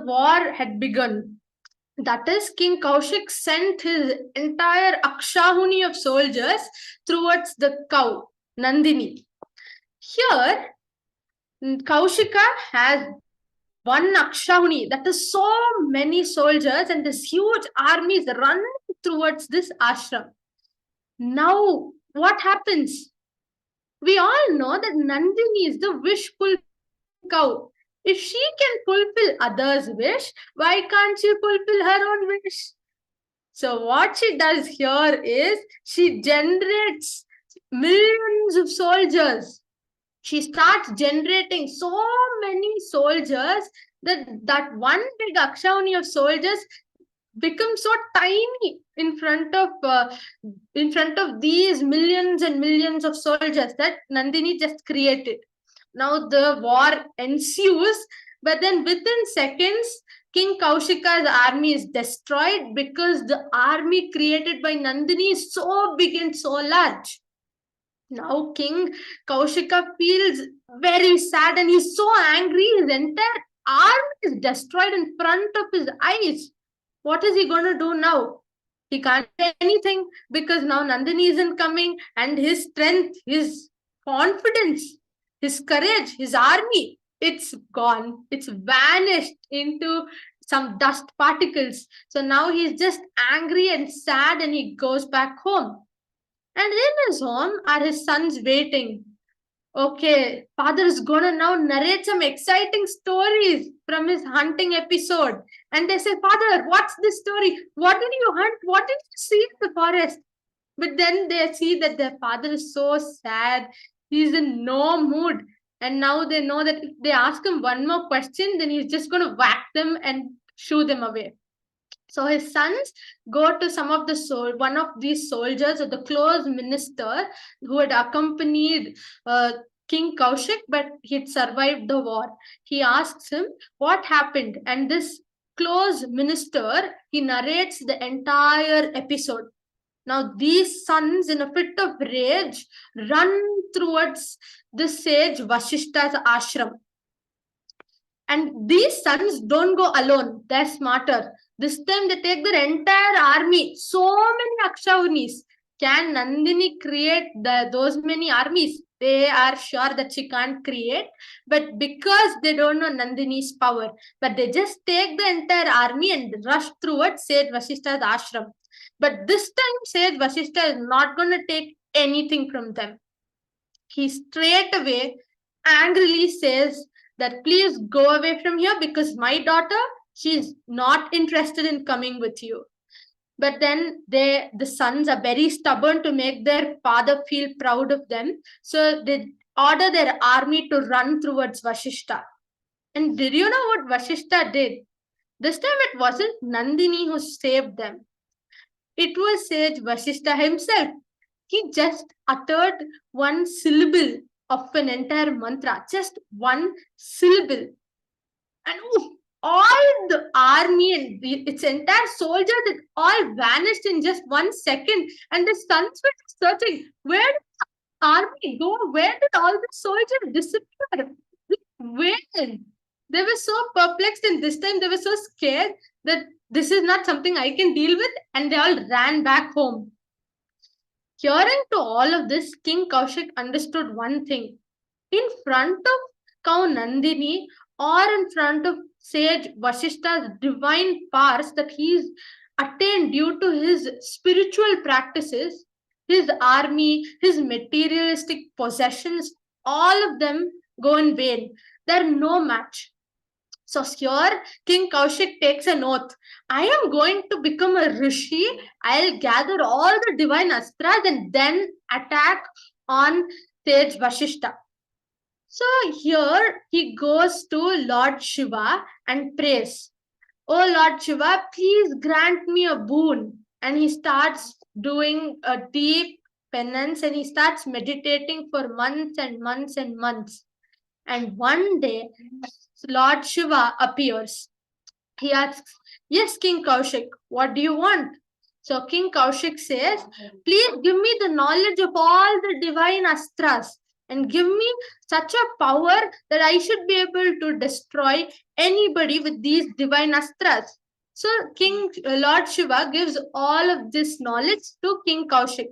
war had begun. That is, King Kaushik sent his entire Akshahuni of soldiers towards the cow, Nandini. Here, Kaushika has one Akshahuni, that is so many soldiers, and this huge army is running towards this ashram. Now, what happens? We all know that Nandini is the wish-fulfilling cow. If she can fulfill others' wish, why can't she fulfill her own wish? So what she does here is she generates millions of soldiers. She starts generating so many soldiers that one big Akshahuni of soldiers becomes so tiny in front of these millions and millions of soldiers that Nandini just created. Now the war ensues, but then within seconds, King Kaushika's army is destroyed because the army created by Nandini is so big and so large. Now King Kaushika feels very sad and he's so angry. His entire army is destroyed in front of his eyes. What is he going to do now? He can't do anything because now Nandini isn't coming, and his strength, his confidence, his courage, his army, it's gone. It's vanished into some dust particles. So now he's just angry and sad, and he goes back home. And in his home are his sons waiting. Okay, father is gonna now narrate some exciting stories from his hunting episode. And they say, Father, what's this story? What did you hunt? What did you see in the forest? But then they see that their father is so sad. He's in no mood. And now they know that if they ask him one more question, then he's just going to whack them and shoo them away. So his sons go to some of one of these soldiers, or the close minister who had accompanied King Kaushik, but he'd survived the war. He asks him what happened, and this close minister, he narrates the entire episode. Now these sons, in a fit of rage, run towards the sage Vashishta's ashram. And these sons don't go alone. They're smarter. This time they take their entire army, so many Akshahunis. Can Nandini create those many armies? They are sure that she can't create, but because they don't know Nandini's power, but they just take the entire army and rush towards Sage Vashishta's ashram. But this time Sage Vashishta is not going to take anything from them. He straight away angrily says that please go away from here because my daughter, she's not interested in coming with you. But then the sons are very stubborn to make their father feel proud of them. So they order their army to run towards Vashishta. And did you know what Vashishta did? This time it wasn't Nandini who saved them. It was Sage Vashishta himself. He just uttered one syllable of an entire mantra, just one syllable. And all the army and its entire soldiers, it all vanished in just 1 second. And the sons were searching, where did the army go? Where did all the soldiers disappear? Where? They were so perplexed, and this time they were so scared that this is not something I can deal with, and they all ran back home. Hearing to all of this, King Kaushik understood one thing. In front of cow Nandini, or in front of Sage Vashishta's divine powers that he's attained due to his spiritual practices, his army, his materialistic possessions, all of them go in vain. They're no match. So here, King Kaushik takes an oath. I am going to become a rishi. I'll gather all the divine astras and then attack on Sage Vashishta. So here he goes to Lord Shiva and prays, Oh Lord Shiva, please grant me a boon. And he starts doing a deep penance and he starts meditating for months and months and months. And one day, Lord Shiva appears. He asks, Yes, King Kaushik, what do you want? So King Kaushik says, Please give me the knowledge of all the divine astras. and give me such a power that I should be able to destroy anybody with these divine astras. So Lord Shiva gives all of this knowledge to King Kaushik.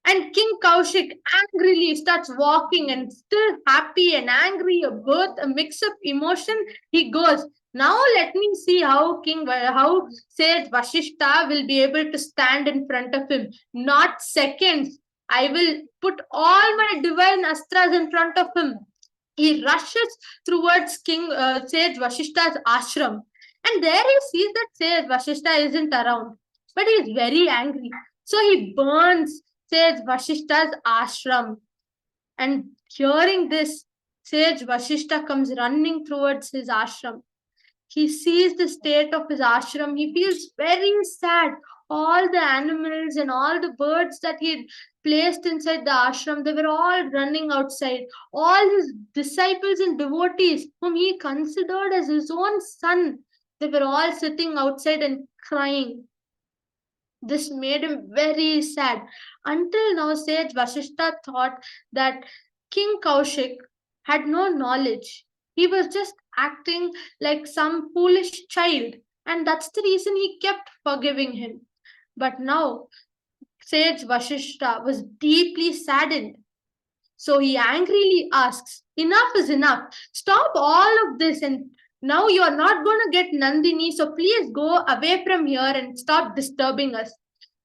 And King Kaushik angrily starts walking and still happy and angry, both a mix of emotion. He goes, now let me see how Sage Vashishta will be able to stand in front of him. Not seconds. I will put all my divine astras in front of him. He rushes towards Sage Vashishta's ashram. And there he sees that Sage Vashishta isn't around. But he is very angry. So he burns Sage Vashishta's ashram. And hearing this, Sage Vashishta comes running towards his ashram. He sees the state of his ashram. He feels very sad. All the animals and all the birds that he had placed inside the ashram, they were all running outside. All his disciples and devotees, whom he considered as his own son, they were all sitting outside and crying. This made him very sad. Until now, Sage Vashishta thought that King Kaushik had no knowledge. He was just acting like some foolish child, and that's the reason he kept forgiving him. But now, Sage Vashishta was deeply saddened. So he angrily asks, enough is enough. Stop all of this, and now you are not going to get Nandini, so please go away from here and stop disturbing us.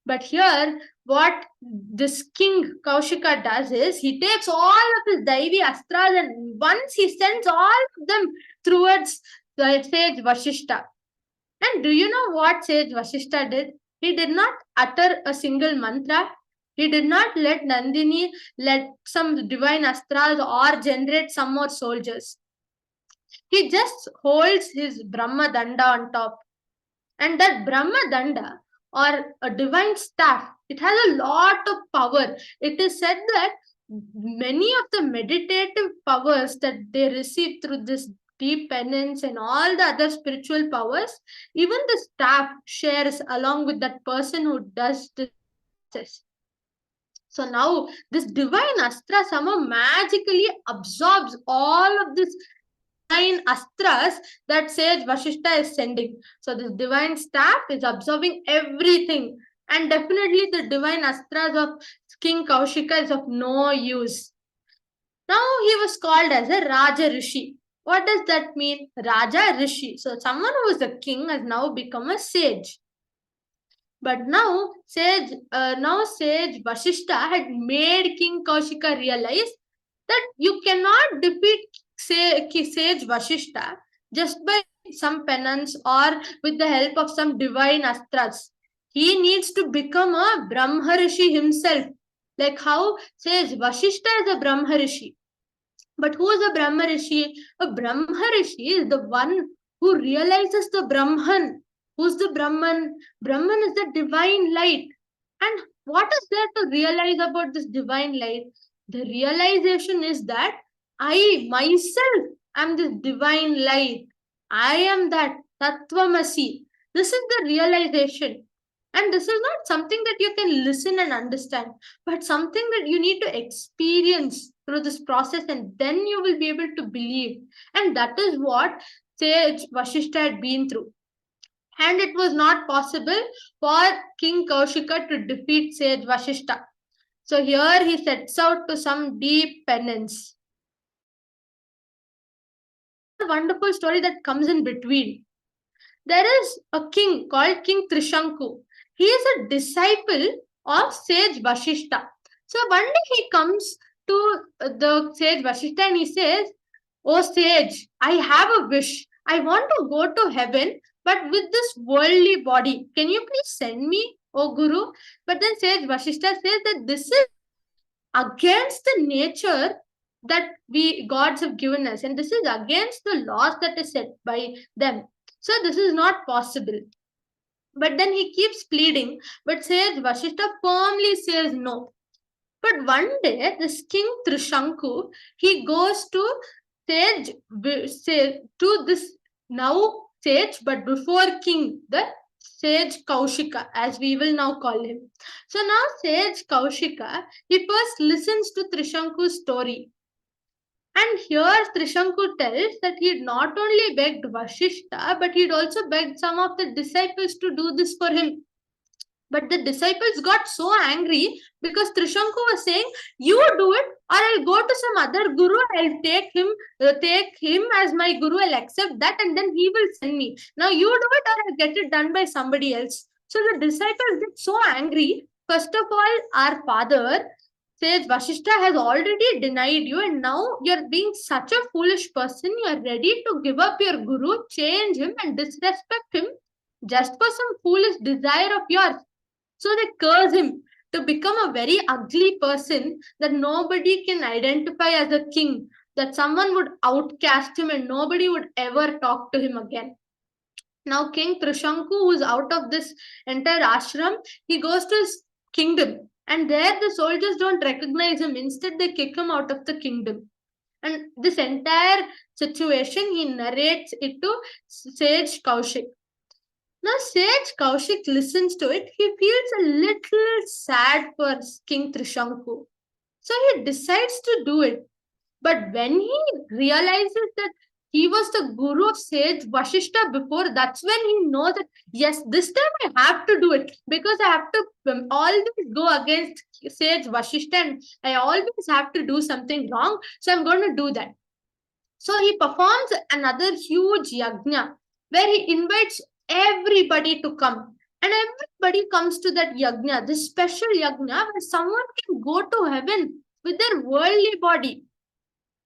But here, what this King Kaushika does is, he takes all of his Daivi Astras and once he sends all of them towards the Sage Vashishta. And do you know what Sage Vashishta did? He did not utter a single mantra. He did not let Nandini let some divine astras or generate some more soldiers. He just holds his Brahma Danda on top. And that Brahma Danda, or a divine staff, it has a lot of power. It is said that many of the meditative powers that they receive through this deep penance and all the other spiritual powers, even the staff shares along with that person who does this process. So now this divine astra somehow magically absorbs all of this divine astras that Sage Vashishta is sending. So this divine staff is absorbing everything. And definitely the divine astras of King Kaushika is of no use. Now he was called as a Raja Rishi. What does that mean? Raja Rishi. So someone who was a king has now become a sage. But now Sage Vashishta had made King Kaushika realize that you cannot defeat Sage Vashishta just by some penance or with the help of some divine astras. He needs to become a Brahma Rishi himself. Like how Sage Vashishta is a Brahma Rishi. But who is a Brahma Rishi? A Brahma Rishi is the one who realizes the Brahman. Who's the Brahman? Brahman is the divine light. And what is there to realize about this divine light? The realization is that I myself am this divine light. I am that Tattvamasi. This is the realization. And this is not something that you can listen and understand, but something that you need to experience through this process, and then you will be able to believe. And that is what Sage Vashishta had been through. And it was not possible for King Kaushika to defeat Sage Vashishta. So here he sets out to some deep penance. A wonderful story that comes in between. There is a king called King Trishanku. He is a disciple of Sage Vashishta. So one day he comes to the Sage Vashishta and he says, "Oh sage, I have a wish. I want to go to heaven, but with this worldly body. Can you please send me, oh Guru?" But then Sage Vashishta says that this is against the nature that we gods have given us, and this is against the laws that is set by them. So this is not possible. But then he keeps pleading, but Sage Vashishta firmly says no. But one day, this King Trishanku, he goes to this now sage, but before king, the Sage Kaushika, as we will now call him. So now Sage Kaushika, he first listens to Trishanku's story. And here Trishanku tells that he had not only begged Vashishta, but he'd also begged some of the disciples to do this for him. But the disciples got so angry because Trishanku was saying, "You do it, or I'll go to some other guru. I'll take him as my guru. I'll accept that, and then he will send me. Now you do it, or I'll get it done by somebody else." So the disciples get so angry. First of all, our father says Vashishta has already denied you, and now you're being such a foolish person. You're ready to give up your guru, change him, and disrespect him just for some foolish desire of yours. So they curse him to become a very ugly person that nobody can identify as a king, that someone would outcast him and nobody would ever talk to him again. Now, King Trishanku, who's out of this entire ashram, he goes to his kingdom, and there the soldiers don't recognize him. Instead, they kick him out of the kingdom. And this entire situation, he narrates it to Sage Kaushik. Now, Sage Kaushik listens to it. He feels a little sad for King Trishanku. So he decides to do it. But when he realizes that he was the guru of Sage Vashishta before, that's when he knows that, yes, this time I have to do it, because I have to always go against Sage Vashishta and I always have to do something wrong. So I'm going to do that. So he performs another huge yajna where he invites everybody to come. And everybody comes to that yajna, this special yajna where someone can go to heaven with their worldly body.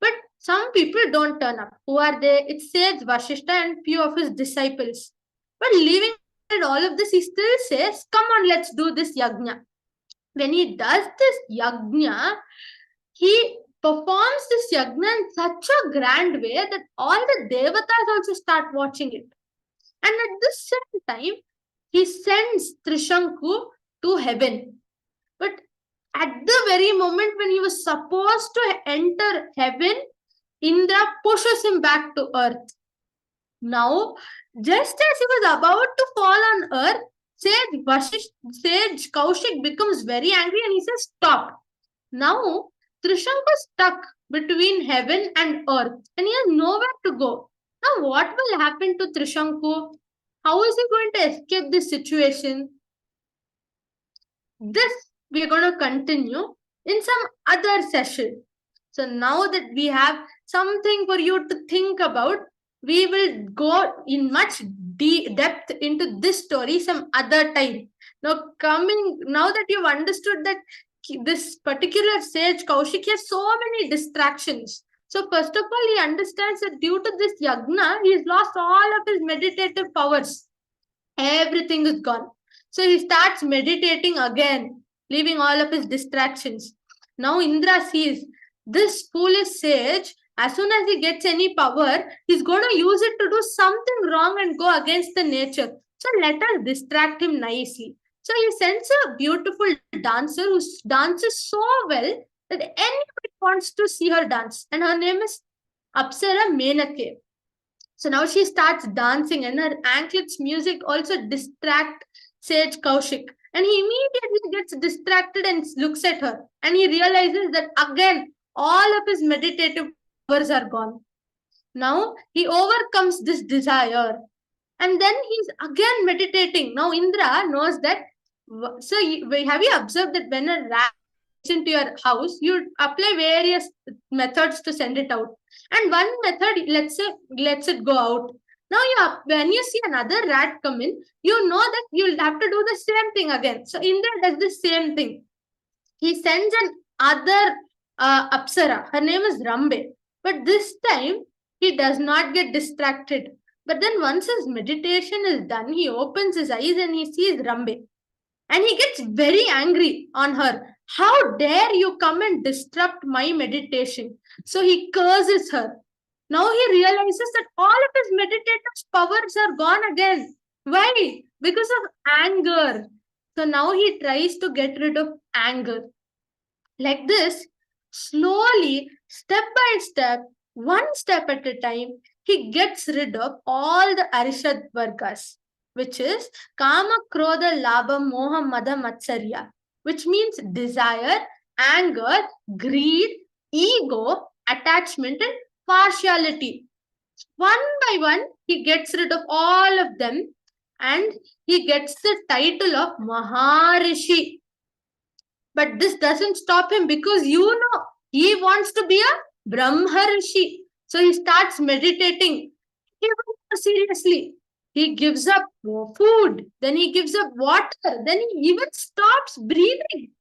But some people don't turn up. Who are they? It says Vashishta and few of his disciples. But leaving all of this, he still says, "Come on, let's do this yajna." When he does this yajna, he performs this yajna in such a grand way that all the devatas also start watching it. And at the same time, he sends Trishanku to heaven. But at the very moment when he was supposed to enter heaven, Indra pushes him back to earth. Now, just as he was about to fall on earth, Sage Kaushik becomes very angry and he says, "Stop." Now, Trishanku is stuck between heaven and earth and he has nowhere to go. Now, what will happen to Trishanku? How is he going to escape this situation? This we are going to continue in some other session. So now that we have something for you to think about, we will go in much depth into this story some other time. Now that you've understood that this particular sage Kaushik has so many distractions. So first of all, he understands that due to this yagna, he has lost all of his meditative powers. Everything is gone. So he starts meditating again, leaving all of his distractions. Now Indra sees this foolish sage, as soon as he gets any power, he's going to use it to do something wrong and go against the nature. So let us distract him nicely. So he sends a beautiful dancer who dances so well that anybody wants to see her dance. And her name is Apsara Menake. So now she starts dancing and her anklets music also distract Sage Kaushik. And he immediately gets distracted and looks at her. And he realizes that again, all of his meditative powers are gone. Now he overcomes this desire. And then he's again meditating. Now Indra knows that. So have you observed that when a rat into your house, you apply various methods to send it out. And one method, let's say, lets it go out. Now, when you see another rat come in, you know that you'll have to do the same thing again. So Indra does the same thing. He sends an other Apsara. Her name is Rambe. But this time, he does not get distracted. But then once his meditation is done, he opens his eyes and he sees Rambe. And he gets very angry on her. How dare you come and disrupt my meditation? So he curses her. Now he realizes that all of his meditative powers are gone again. Why? Because of anger. So now he tries to get rid of anger. Like this, slowly, step by step, one step at a time, he gets rid of all the Arishad Vargas, which is Kama, Krodha, Labha, Moha, Mada, Matsarya, which means desire, anger, greed, ego, attachment, and partiality. One by one, he gets rid of all of them and he gets the title of Maharishi. But this doesn't stop him because he wants to be a Brahma Rishi. So he starts meditating seriously. He gives up food, then he gives up water, then he even stops breathing.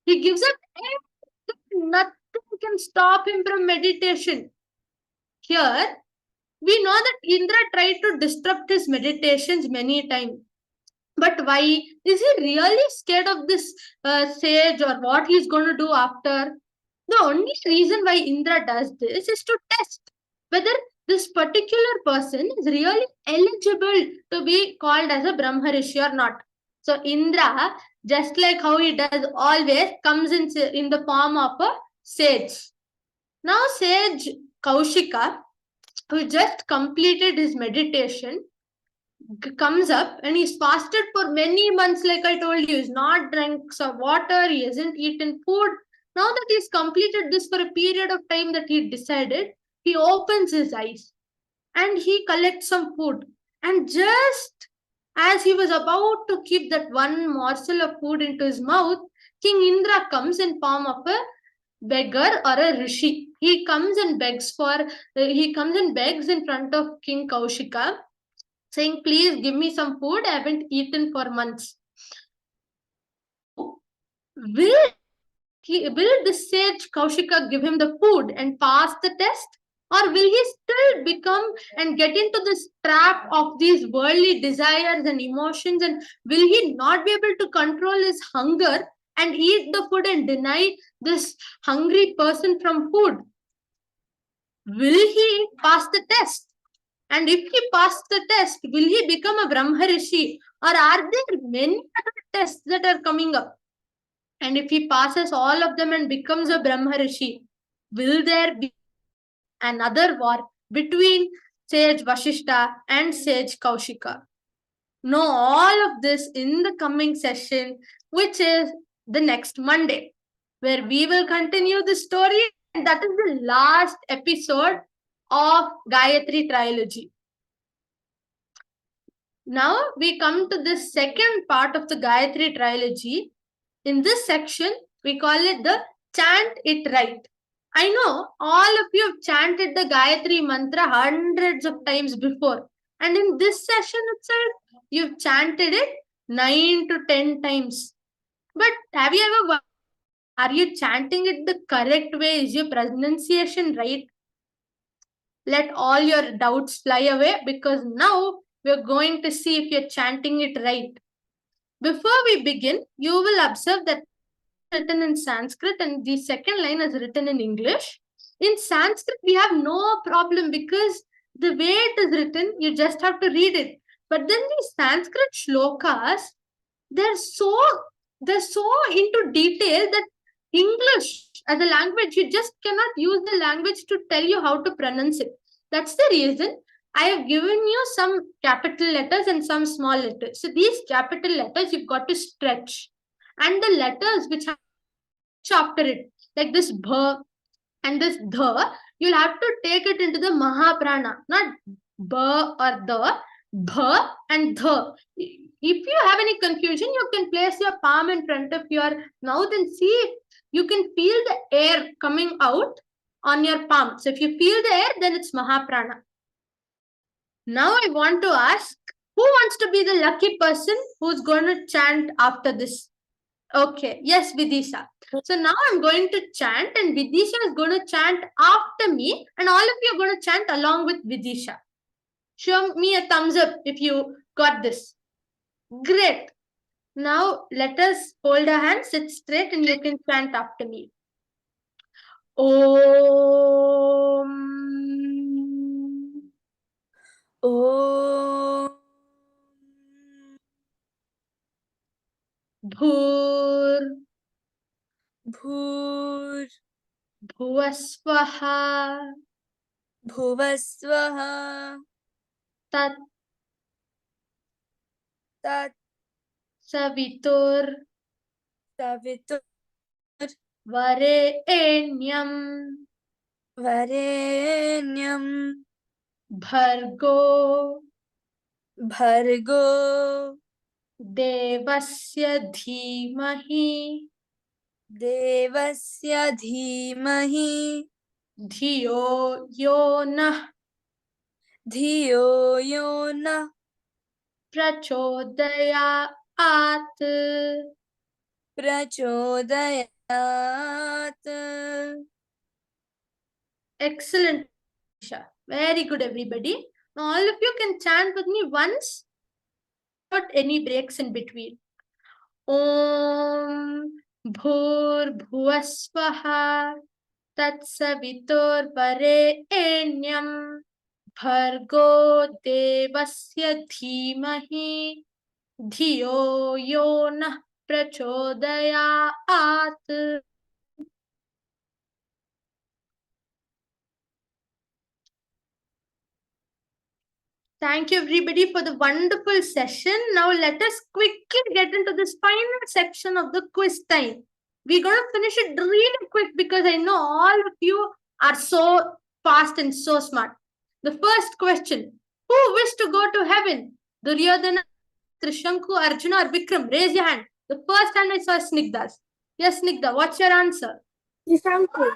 He gives up everything. Nothing can stop him from meditation. Here, we know that Indra tried to disrupt his meditations many times. But why? Is he really scared of this sage or what he's going to do after? The only reason why Indra does this is to test whether this particular person is really eligible to be called as a Brahma Rishi or not. So Indra, just like how he does always, comes in the form of a sage. Now Sage Kaushika, who just completed his meditation, comes up and he's fasted for many months, like I told you. He's not drank some water, he hasn't eaten food. Now that he's completed this for a period of time that he decided, he opens his eyes and he collects some food. And just as he was about to keep that one morsel of food into his mouth, King Indra comes in form of a beggar or a rishi. He comes and begs in front of King Kaushika, saying, please give me some food. I haven't eaten for months. Will this sage Kaushika give him the food and pass the test? Or will he still become and get into this trap of these worldly desires and emotions? And will he not be able to control his hunger and eat the food and deny this hungry person from food? Will he pass the test? And if he passes the test, will he become a Brahma Rishi? Or are there many other tests that are coming up? And if he passes all of them and becomes a Brahma Rishi, will there be another war between Sage Vashishta and Sage Kaushika? Know all of this in the coming session, which is the next Monday, where we will continue the story. And that is the last episode of Gayatri Trilogy. Now we come to the second part of the Gayatri Trilogy. In this section, we call it the Chant It Right. I know all of you have chanted the Gayatri mantra hundreds of times before. And in this session itself, you've chanted it 9 to 10 times. But have you ever wondered, are you chanting it the correct way? Is your pronunciation right? Let all your doubts fly away, because now we're going to see if you're chanting it right. Before we begin, you will observe that written in Sanskrit and the second line is written in English. In Sanskrit, we have no problem because the way it is written, you just have to read it. But then these Sanskrit shlokas, they're so into detail that English as a language, you just cannot use the language to tell you how to pronounce it. That's the reason I have given you some capital letters and some small letters. So these capital letters you've got to stretch. And the letters which have after it, like this bh and this dha, you'll have to take it into the Mahaprana, not ba or the, bh and dha. If you have any confusion, you can place your palm in front of your mouth and see if you can feel the air coming out on your palm. So if you feel the air, then it's Mahaprana. Now I want to ask, who wants to be the lucky person who's going to chant after this? Okay, yes, Vidisha. So now I'm going to chant and Vidisha is going to chant after me and all of you are going to chant along with Vidisha. Show me a thumbs up if you got this. Great. Now let us hold our hands, sit straight and you can chant after me. Om. Om. Bhur. Bhur. Bhuvasvaha. Bhuvasvaha. Tat. Tat. Savitur. Savitur. Varenyam. Varenyam Bhargo Bhargo Devasya Dhimahi Devasya Dhimahi Dhiyo Yonah Dhiyo Yonah Prachodayat. Prachodayat. Excellent, Isha. Very good, everybody. Now, all of you can chant with me once without any breaks in between. Om Bhur Bhuvasvaha Tatsavitur Varenyam Bhargo Devasya Dhimahi Dhiyo Yonah Prachodayat. Thank you, everybody, for the wonderful session. Now, let us quickly get into this final section of the quiz time. We're going to finish it really quick because I know all of you are so fast and so smart. The first question: who wished to go to heaven? Duryodhana, Trishanku, Arjuna, or Vikram? Raise your hand. The first hand I saw is Snigda's. Yes, Snigda, what's your answer? Trishanku.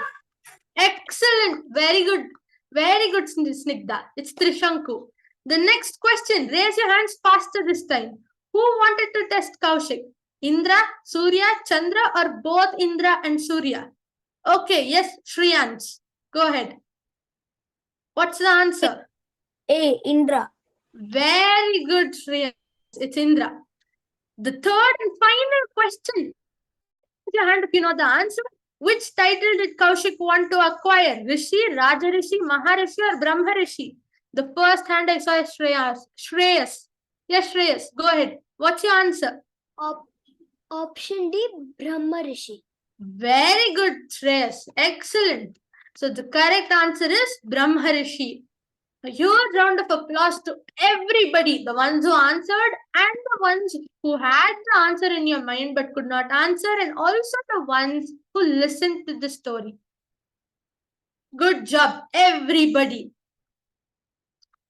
Excellent. Very good. Very good, Snigda. It's Trishanku. The next question. Raise your hands faster this time. Who wanted to test Kaushik? Indra, Surya, Chandra, or both Indra and Surya? Okay, yes, Shriyans. Go ahead. What's the answer? A. Indra. Very good, Shriyans. It's Indra. The third and final question. Raise your hand if you know the answer. Which title did Kaushik want to acquire? Rishi, Raja Rishi, Maharishi, or Brahma Rishi? The first hand I saw is Shreyas. Shreyas. Yes, Shreyas. Go ahead. What's your answer? Option D. Brahma Rishi. Very good, Shreyas. Excellent. So the correct answer is Brahma Rishi. A huge round of applause to everybody, the ones who answered and the ones who had the answer in your mind but could not answer, and also the ones who listened to the story. Good job, everybody.